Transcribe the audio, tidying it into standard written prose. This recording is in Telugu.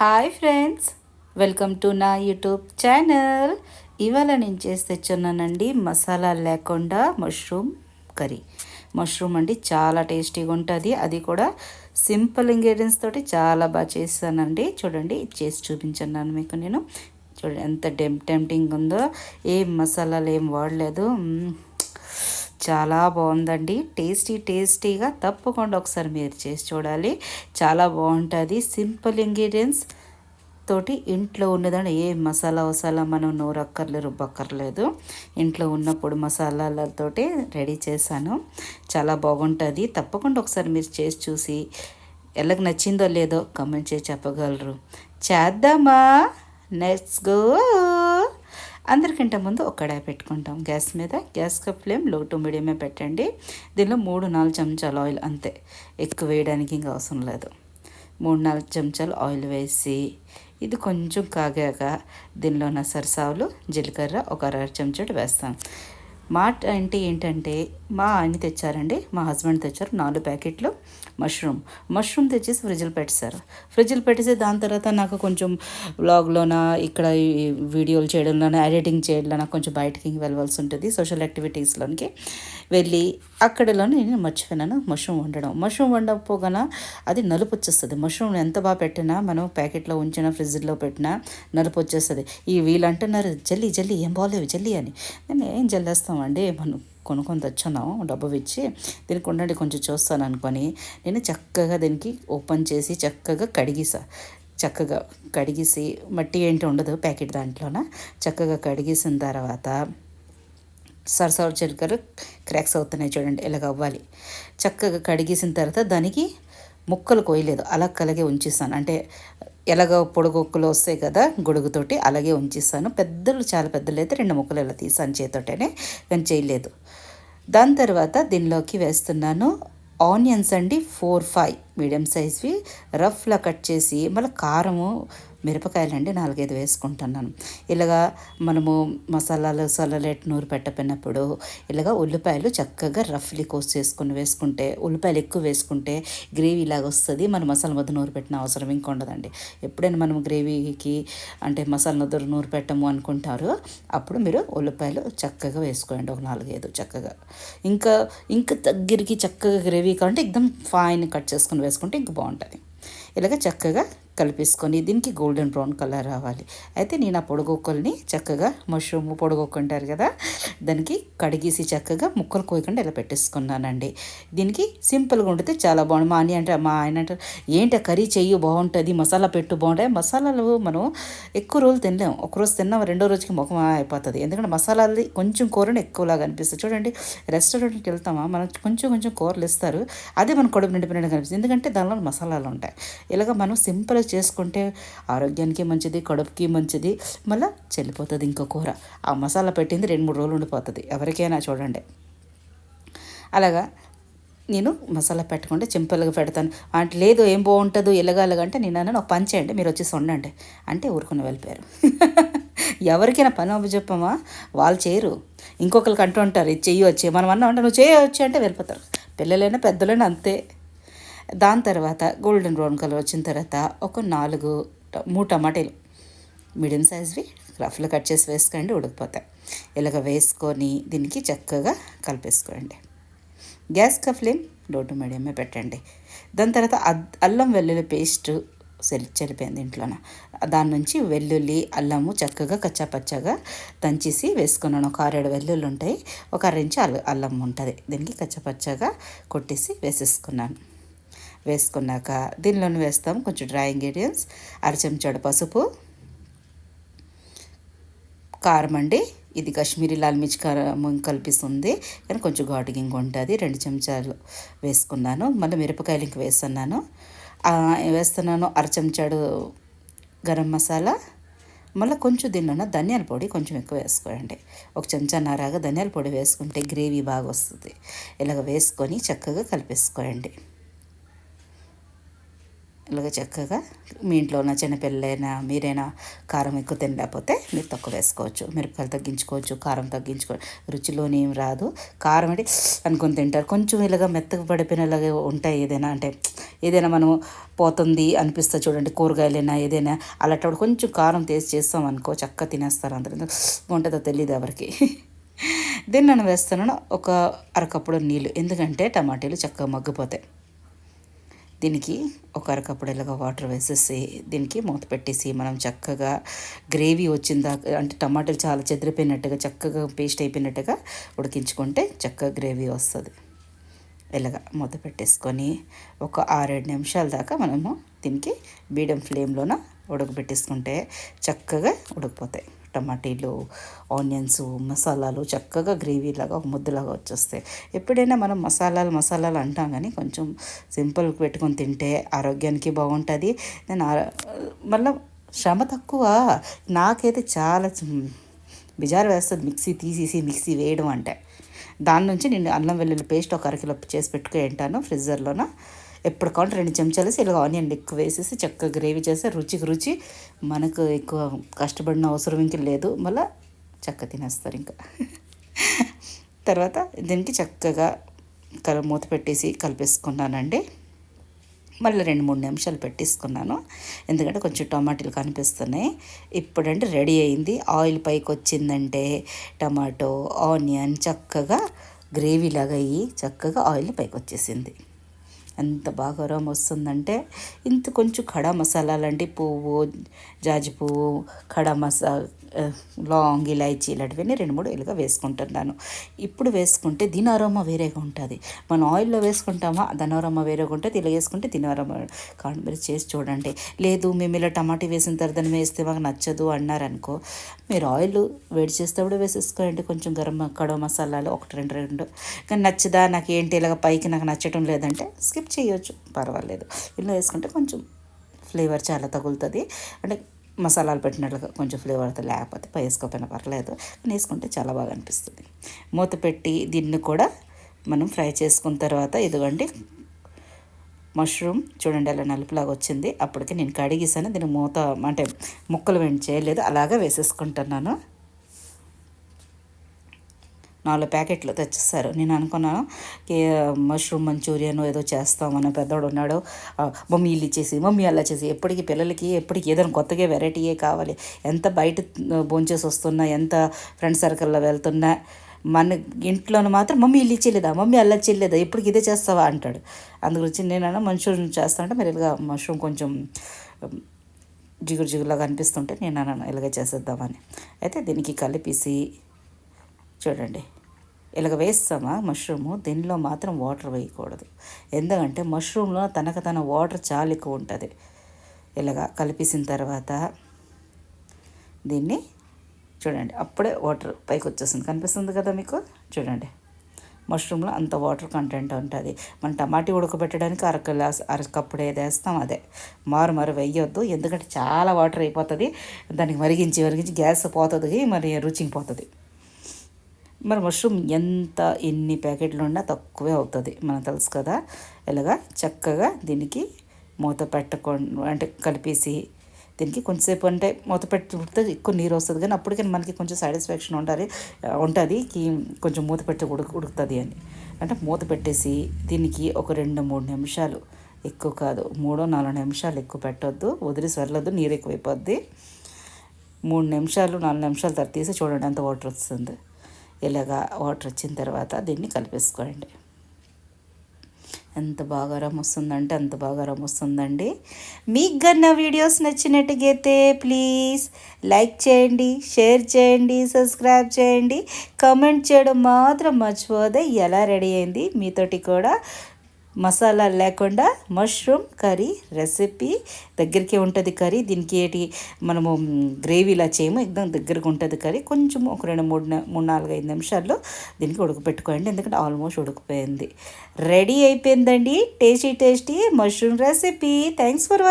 హాయ్ ఫ్రెండ్స్, వెల్కమ్ టు నా యూట్యూబ్ ఛానల్. ఇవాళ నేను చేసి తెచ్చున్నానండి మసాలా లేకుండా మష్రూమ్ కర్రీ. మష్రూమ్ అండి చాలా టేస్టీగా ఉంటుంది. అది కూడా సింపుల్ ఇంగ్రీడియంట్స్ తోటి చాలా బాగా చేస్తానండి. చూడండి, చేసి చూపించున్నాను మీకు నేను. చూడండి ఎంత టెంప్టింగ్ ఉందో. ఏం మసాలాలు ఏం వాడలేదు. చాలా బాగుందండి. టేస్టీగా తప్పకుండా ఒకసారి మీరు చేసి చూడాలి. చాలా బాగుంటుంది. సింపుల్ ఇంగ్రీడియంట్స్ తోటి ఇంట్లో ఉన్నదాన్ని ఏ మసాలా మనం నూరక్కర్లేదు, రుబ్బక్కర్లేదు. ఇంట్లో ఉన్నప్పుడు మసాలాలతోటి రెడీ చేశాను. చాలా బాగుంటుంది. తప్పకుండా ఒకసారి మీరు చేసి చూసి ఎలాగ నచ్చిందో లేదో కమెంట్ చేసి చెప్పగలరు. చేద్దామా? Let's go. అందరికంటే ముందు ఒక కడాయి పెట్టుకుంటాం గ్యాస్ మీద. గ్యాస్ ఫ్లేమ్ లో టు మీడియమే పెట్టండి. దీనిలో 3-4 చెంచాలు ఆయిల్, అంతే. ఎక్కువ వేయడానికి ఇంకా అవసరం లేదు. 3-4 చెంచాలు ఆయిల్ వేసి ఇది కొంచెం కాగాక దీనిలో ఉన్న సరసావులు, జీలకర్ర ఒక 1/2 చెంచాడు వేస్తాను. మాట ఏంటంటే మా ఆయన తెచ్చారండి, మా హస్బెండ్ తెచ్చారు 4 ప్యాకెట్లు మష్రూమ్ తెచ్చేసి ఫ్రిడ్జ్లో పెట్టేసి దాని తర్వాత నాకు కొంచెం వ్లాగ్లోన ఇక్కడ వీడియోలు చేయడంలోన ఎడిటింగ్ చేయడంలో కొంచెం బయటికి వెళ్ళవలసి ఉంటుంది. సోషల్ యాక్టివిటీస్లోనికి వెళ్ళి అక్కడలోనే నేను మర్చిపోయినాను మష్రూమ్ వండకపోగాన అది నలుపు వచ్చేస్తుంది. మష్రూమ్ ఎంత బాగా పెట్టినా మనం ప్యాకెట్లో ఉంచినా ఫ్రిడ్జ్లో పెట్టినా నలుపు వచ్చేస్తుంది. వీళ్ళు అంటున్నారు జల్లి ఏం బాగోలేవు జల్లి అని. నేను ఏం జల్లేస్తామండి, మనం కొనుక్కొని తెచ్చున్నాం డబ్బు ఇచ్చి. దీనికి ఉండండి కొంచెం చూస్తాను అనుకొని నేను చక్కగా దీనికి ఓపెన్ చేసి చక్కగా కడిగేసి మట్టి ఏంటి ఉండదు ప్యాకెట్ దాంట్లోన. చక్కగా కడిగేసిన తర్వాత సరసవ జీలకర్ర క్రాక్స్ అవుతున్నాయి చూడండి, ఇలాగ అవ్వాలి. చక్కగా కడిగేసిన తర్వాత దానికి ముక్కలు కోయలేదు, అలా కలగే ఉంచేస్తాను. అంటే ఎలాగ పొడుగొక్కులు వస్తాయి కదా గొడుగుతోటి, అలాగే ఉంచేస్తాను. చాలా పెద్దలు అయితే 2 ముక్కలు ఇలా తీసాను చేతోటనే, కానీ చేయలేదు. దాని తర్వాత దీనిలోకి వేస్తున్నాను ఆనియన్స్ అండి, 4-5 మీడియం సైజ్వి రఫ్లా కట్ చేసి, మళ్ళీ కారము మిరపకాయలండి 4-5 వేసుకుంటున్నాను. ఇలాగా మనము మసాలాలు సల్లలెట్ నూరు పెట్టపోయినప్పుడు ఇలాగా ఉల్లిపాయలు చక్కగా రఫ్లీ కోసేసుకొని వేసుకుంటే, ఉల్లిపాయలు ఎక్కువ వేసుకుంటే గ్రేవీ ఇలాగ వస్తుంది. మన మసాలా ముద్ద నూరు పెట్టిన అవసరం ఇంకా ఉండదండి. ఎప్పుడైనా మనం గ్రేవీకి అంటే మసాలా ముద్ద నూరు పెట్టము అనుకుంటారు, అప్పుడు మీరు ఉల్లిపాయలు చక్కగా వేసుకోండి, ఒక 4-5 చక్కగా. ఇంకా దగ్గరికి చక్కగా గ్రేవీ కావాలంటే ఎక్దమ్ ఫైన్ కట్ చేసుకొని వేసుకుంటే ఇంకా బాగుంటుంది. ఇలాగ చక్కగా కలిపేసుకొని దీనికి గోల్డెన్ బ్రౌన్ కలర్ రావాలి. అయితే నేను ఆ పొడుగొక్కల్ని చక్కగా మష్రూమ్ పొడుగొక్కుంటారు కదా, దానికి కడిగేసి చక్కగా ముక్కలు కోయకుండా ఇలా పెట్టేసుకున్నానండి. దీనికి సింపుల్గా ఉండితే చాలా బాగుంది. మా ఆయన అంటారు ఏంటి కర్రీ చెయ్యి బాగుంటుంది, మసాలా పెట్టు బాగుంటాయి. మసాలాలు మనం ఎక్కువ రోజులు తినలేము, ఒకరోజు తిన్నాం 2వ రోజుకి ముఖం అయిపోతుంది. ఎందుకంటే మసాలాలు కొంచెం కూరని ఎక్కువలాగా అనిపిస్తుంది. చూడండి, రెస్టారెంట్కి వెళ్తామా మనం కొంచెం కూరలు ఇస్తారు, అదే మన కడుపు నిండిపోయినట్టు కనిపిస్తుంది. ఎందుకంటే దానిలో మసాలాలు ఉంటాయి. ఇలాగ మనం సింపుల్గా చేసుకుంటే ఆరోగ్యానికి మంచిది, కడుపుకి మంచిది, మళ్ళీ చెల్లిపోతుంది. ఇంకో కూర ఆ మసాలా పెట్టింది 2-3 రోజులు ఉండిపోతుంది ఎవరికైనా. చూడండి, అలాగా నేను మసాలా పెట్టకుండా సింపుల్గా పెడతాను. అంటే లేదు ఏం బాగుంటుందో ఎలాగంటే నేను అన్నాను ఒక పని చేయండి, మీరు వచ్చేసి వండండి అంటే ఊరుకుని వెళ్ళిపోయారు. ఎవరికైనా పని చెప్పమా, వాళ్ళు చేయరు, ఇంకొకరికి అంటూ ఉంటారు ఇది చెయ్యొచ్చి. మనం అంటే నువ్వు చేయవచ్చు అంటే వెళ్ళిపోతారు. పిల్లలైనా పెద్దలైనా అంతే. దాని తర్వాత గోల్డెన్ బ్రౌన్ కలర్ వచ్చిన తర్వాత ఒక 3 టమాటాలు మీడియం సైజ్వి రఫ్లో కట్ చేసి వేసుకోండి, ఉడికిపోతాయి. ఇలాగ వేసుకొని దీనికి చక్కగా కలిపేసుకోండి. గ్యాస్ ఫ్లేమ్ లో టు మీడియమే పెట్టండి. దాని తర్వాత అల్లం వెల్లుల్లి పేస్ట్ చెల్లిపోయింది ఇంట్లోన. దాని నుంచి వెల్లుల్లి అల్లము చక్కగా కచ్చాపచ్చగా దంచేసి వేసుకున్నాను. ఒక 6-7 వెల్లుల్లి ఉంటాయి, ఒక 1/2 ఇంచు అల్లం ఉంటుంది. దీనికి కచ్చాపచ్చగా కొట్టేసి వేసుకున్నాక దీనిలోనే వేస్తాం కొంచెం డ్రై ఇంగ్రీడియంట్స్. 1/2 చెంచాడు పసుపు, కారం అండి, ఇది కాశ్మీరీ లాల్ మిర్చి కారం కలిపిస్తుంది కానీ కొంచెం ఘాటుగా ఇంక ఉంటుంది. 2 చెంచాలు వేసుకున్నాను. మళ్ళీ మిరపకాయలు ఇంక వేస్తున్నాను. 1/2 చెంచాడు గరం మసాలా, మళ్ళీ కొంచెం దీనిలో ధనియాల పొడి కొంచెం ఎక్కువ వేసుకోండి. 1 చెంచా నరాగా ధనియాల పొడి వేసుకుంటే గ్రేవీ బాగా వస్తుంది. ఇలాగ వేసుకొని చక్కగా కలిపేసుకోండి. ఇలాగ చక్కగా మీ ఇంట్లో ఉన్న చిన్నపిల్లలైనా మీరైనా కారం ఎక్కువ తినలేకపోతే మీరు తక్కువ వేసుకోవచ్చు, మిరపకాయలు తగ్గించుకోవచ్చు, కారం తగ్గించుకోవచ్చు. రుచిలోని ఏం రాదు. కారం అంటే అనుకొని తింటారు. కొంచెం ఇలాగ మెత్తగా పడిపోయినలాగా ఉంటాయి. ఏదైనా అంటే ఏదైనా మనము పోతుంది అనిపిస్తుంది చూడండి, కూరగాయలైనా ఏదైనా అలాంటప్పుడు కొంచెం కారం చేస్తాం అనుకో చక్కగా తినేస్తారు అందరూ. ఉంటుందో తెలియదు ఎవరికి. దీన్ని నేను వేస్తున్నాను ఒక అరకప్పుడు నీళ్ళు, ఎందుకంటే టమాటీలు చక్కగా మగ్గిపోతాయి. దీనికి ఒక అరకప్పుడు ఇలాగా వాటర్ వేసేసి దీనికి మూత పెట్టేసి మనం చక్కగా గ్రేవీ వచ్చిందాక అంటే టమాటాలు చాలా చెదిరిపోయినట్టుగా చక్కగా పేస్ట్ అయిపోయినట్టుగా ఉడికించుకుంటే చక్కగా గ్రేవీ వస్తుంది. ఇలాగ మూత పెట్టేసుకొని ఒక 6-7 నిమిషాల దాకా మనము దీనికి మీడియం ఫ్లేమ్లోన ఉడకబెట్టేసుకుంటే చక్కగా ఉడికిపోతాయి. టమాటీలు, ఆనియన్స్, మసాలాలు చక్కగా గ్రేవీలాగా ఒక ముద్దలాగా వచ్చేస్తాయి. ఎప్పుడైనా మనం మసాలాలు అంటాం, కానీ కొంచెం సింపుల్గా పెట్టుకొని తింటే ఆరోగ్యానికి బాగుంటుంది. నేను మళ్ళీ శ్రమ తక్కువ. నాకైతే చాలా బిజారు వేస్తుంది మిక్సీ వేయడం అంటే. దాని నుంచి నేను అల్లం వెల్లుల్లి పేస్ట్ ఒక అరకిలో చేసి పెట్టుకుంటాను ఫ్రిడ్జర్లోన. ఎప్పుడు కావాలి 2 చెంచాలు వేసి ఇలా ఆనియన్ ఎక్కువ వేసేసి చక్కగా గ్రేవీ చేస్తే రుచికి రుచి, మనకు ఎక్కువ కష్టపడిన అవసరం ఇంక లేదు. మళ్ళీ చక్కగా తినేస్తారు ఇంకా. తర్వాత దీనికి చక్కగా మూత పెట్టేసి కలిపేసుకున్నానండి. మళ్ళీ 2-3 నిమిషాలు పెట్టేసుకున్నాను, ఎందుకంటే కొంచెం టమాటాలు కనిపిస్తున్నాయి. ఇప్పుడంటే రెడీ అయింది. ఆయిల్ పైకి వచ్చిందంటే టమాటో, ఆనియన్ చక్కగా గ్రేవీలాగా అయ్యి చక్కగా ఆయిల్ పైకి వచ్చేసింది. ఎంత బాగా అరోమా వస్తుందంటే ఇంత కొంచెం ఖడా మసాలాలండి, పువ్వు, జాజి పువ్వు, ఖడా లాంగ్, ఇలాచీ ఇలాంటివన్నీ 2-3 ఇలాగా వేసుకుంటున్నాను. ఇప్పుడు వేసుకుంటే దీని అరోమా వేరేగా ఉంటుంది. మనం ఆయిల్లో వేసుకుంటామా దాని అరోమా వేరేగా ఉంటుంది, ఇలా వేసుకుంటే దీని అరోమా. కాబట్టి మీరు చేసి చూడండి. లేదు మేము ఇలా టమాటా వేసిన తర్వాత దాన్ని వేస్తే మాకు నచ్చదు అన్నారనుకో, మీరు ఆయిల్ వేడి చేసేటప్పుడు వేసేసుకోండి కొంచెం ఖడా మసాలాలు 1-2. కానీ నచ్చదా నాకు ఏంటి ఇలాగ పైకి నాకు నచ్చటం లేదంటే స్కిప్ చేయొచ్చు, పర్వాలేదు. ఇలా వేసుకుంటే కొంచెం ఫ్లేవర్ చాలా తగులుతుంది. అంటే మసాలాలు పెట్టినట్లుగా కొంచెం ఫ్లేవర్తో, లేకపోతే వేసుకోకపోయినా పర్లేదు, కానీ వేసుకుంటే చాలా బాగా అనిపిస్తుంది. మూత పెట్టి దీన్ని కూడా మనం ఫ్రై చేసుకున్న తర్వాత ఇదిగోండి మష్రూమ్ చూడండి అలా నలుపులాగా వచ్చింది. అప్పటికి నేను కడిగేసాను. దీన్ని మూత అంటే ముక్కలు చేయలేదు, అలాగే వేసేసుకుంటున్నాను. 4 ప్యాకెట్లు తెచ్చిస్తారు. నేను అనుకున్నాను మష్రూమ్ మంచూరియన్ ఏదో చేస్తామని. పెద్దోడు ఉన్నాడు, మమ్మీ ఇల్లు ఇచ్చేసి మమ్మీ అలా చేసి, ఎప్పటికీ పిల్లలకి ఎప్పటికీ ఏదైనా కొత్తగా వెరైటీయే కావాలి. ఎంత బయట భోంచేసి వస్తున్నా, ఎంత ఫ్రెండ్ సర్కిల్లో వెళ్తున్నా, మన ఇంట్లోనే మాత్రం మమ్మీ ఇల్లు ఇచ్చేయలేదా, మమ్మీ అలా చేయలేదా, ఎప్పటికి ఇదే చేస్తావా అంటాడు. అందుగురించి నేను మంచూరియన్ చేస్తానంటే మరి ఇలాగా మష్రూమ్ కొంచెం జిగురులాగా అనిపిస్తుంటే నేను అన్నాను ఇలాగే చేసేద్దామని. అయితే దీనికి కలిపేసి చూడండి ఇలాగ వేస్తామా మష్రూము, దీనిలో మాత్రం వాటర్ వేయకూడదు. ఎందుకంటే మష్రూమ్లో తన వాటర్ చాలా ఎక్కువ ఉంటుంది. ఇలాగ కలిపేసిన తర్వాత దీన్ని చూడండి అప్పుడే వాటర్ పైకి వచ్చేస్తుంది, కనిపిస్తుంది కదా మీకు. చూడండి మష్రూమ్లో అంత వాటర్ కంటెంట్ ఉంటుంది. మనం టమాటీ ఉడకబెట్టడానికి అరకప్పుడు ఏది వేస్తాం అదే, మారు వేయొద్దు, ఎందుకంటే చాలా వాటర్ అయిపోతుంది. దానికి మరిగించి గ్యాస్ పోతుంది, మరి రుచికి పోతుంది. మరి మష్రూమ్ ఎన్ని ప్యాకెట్లు ఉన్నా తక్కువే అవుతుంది, మనకు తెలుసు కదా. ఇలాగా చక్కగా దీనికి మూత పెట్టకుండా అంటే కలిపేసి దీనికి కొంచెంసేపు అంటే మూత పెట్టుకుంటే ఎక్కువ నీరు వస్తుంది, కానీ అప్పటికీ మనకి కొంచెం సాటిస్ఫాక్షన్ ఉంటుంది కొంచెం మూత పెట్టి ఉడుకుతుంది అని. అంటే మూత పెట్టేసి దీనికి ఒక 2-3 నిమిషాలు, ఎక్కువ కాదు 3-4 నిమిషాలు, ఎక్కువ పెట్టొద్దు, వదిలేసి వెళ్ళొద్దు, నీరు ఎక్కువైపోద్ది. 3 నిమిషాలు 4 నిమిషాల తర్వాత తీసి చూడండి ఎంత వాటర్ వస్తుంది. ఇలాగా వాటర్ వచ్చిన తర్వాత దీన్ని కలిపేసుకోండి. ఎంత బాగా అరోమా వస్తుందంటే అంత బాగా అరోమా వస్తుందండి. మీకు కన్నా వీడియోస్ నచ్చినట్టుగైతే ప్లీజ్ లైక్ చేయండి, షేర్ చేయండి, సబ్స్క్రైబ్ చేయండి, కామెంట్ చేయడం మాత్రం మర్చిపోదే. ఎలా రెడీ అయింది మీతోటి కూడా మసాలా లేకుండా మష్రూమ్ కర్రీ రెసిపీ. దగ్గరికి ఉంటుంది కర్రీ, దీనికి మనము గ్రేవీలా చేయము, ఎక్దం దగ్గరకు ఉంటుంది కర్రీ. కొంచెం ఒక 2-3-4-5 నిమిషాల్లో దీనికి ఉడకపెట్టుకోండి, ఎందుకంటే ఆల్మోస్ట్ ఉడికిపోయింది. రెడీ అయిపోయిందండి tasty mushroom recipe. Thanks for watching.